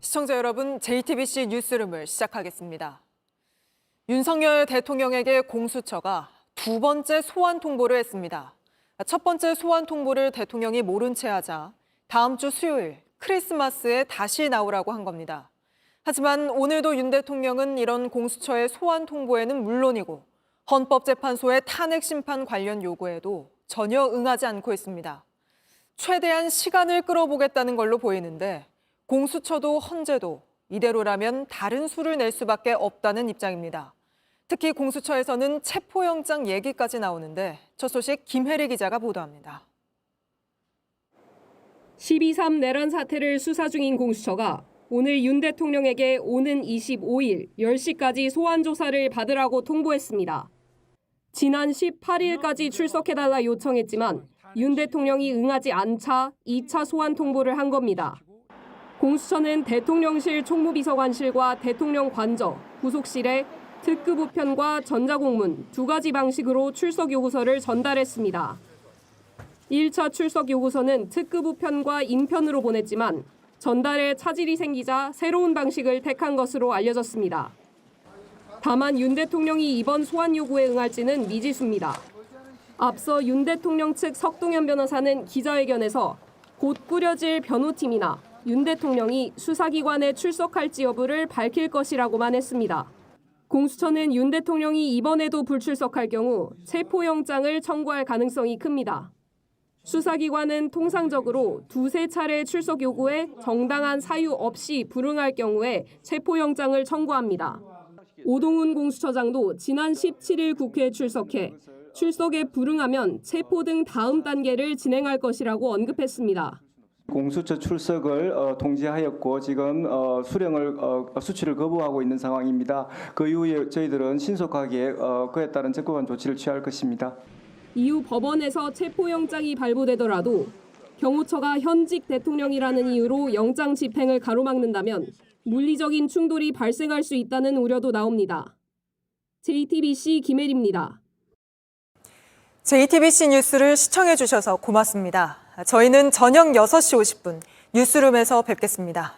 시청자 여러분, JTBC 뉴스룸을 시작하겠습니다. 윤석열 대통령에게 공수처가 두 번째 소환 통보를 했습니다. 첫 번째 소환 통보를 대통령이 모른 채 하자 다음 주 수요일 크리스마스에 다시 나오라고 한 겁니다. 하지만 오늘도 윤 대통령은 이런 공수처의 소환 통보에는 물론이고 헌법재판소의 탄핵 심판 관련 요구에도 전혀 응하지 않고 있습니다. 최대한 시간을 끌어보겠다는 걸로 보이는데 공수처도 헌재도 이대로라면 다른 수를 낼 수밖에 없다는 입장입니다. 특히 공수처에서는 체포영장 얘기까지 나오는데 첫 소식 김혜리 기자가 보도합니다. 12.3 내란 사태를 수사 중인 공수처가 오늘 윤 대통령에게 오는 25일 10시까지 소환 조사를 받으라고 통보했습니다. 지난 18일까지 출석해달라 요청했지만 윤 대통령이 응하지 않자 2차 소환 통보를 한 겁니다. 공수처는 대통령실 총무비서관실과 대통령 관저, 구속실에 특급 우편과 전자공문 두 가지 방식으로 출석 요구서를 전달했습니다. 1차 출석 요구서는 특급 우편과 인편으로 보냈지만 전달에 차질이 생기자 새로운 방식을 택한 것으로 알려졌습니다. 다만 윤 대통령이 이번 소환 요구에 응할지는 미지수입니다. 앞서 윤 대통령 측 석동현 변호사는 기자회견에서 곧 꾸려질 변호팀이나 윤 대통령이 수사기관에 출석할지 여부를 밝힐 것이라고만 했습니다. 공수처는 윤 대통령이 이번에도 불출석할 경우 체포영장을 청구할 가능성이 큽니다. 수사기관은 통상적으로 두세 차례 출석 요구에 정당한 사유 없이 불응할 경우에 체포영장을 청구합니다. 오동훈 공수처장도 지난 17일 국회에 출석해 출석에 불응하면 체포 등 다음 단계를 진행할 것이라고 언급했습니다. 공수처 출석을 통지하였고 지금 수출을 거부하고 있는 상황입니다. 그 이후에 저희들은 신속하게 그에 따른 적극한 조치를 취할 것입니다. 이후 법원에서 체포영장이 발부되더라도 경호처가 현직 대통령이라는 이유로 영장 집행을 가로막는다면 물리적인 충돌이 발생할 수 있다는 우려도 나옵니다. JTBC 김혜리입니다. JTBC 뉴스를 시청해 주셔서 고맙습니다. 저희는 저녁 6시 50분 뉴스룸에서 뵙겠습니다.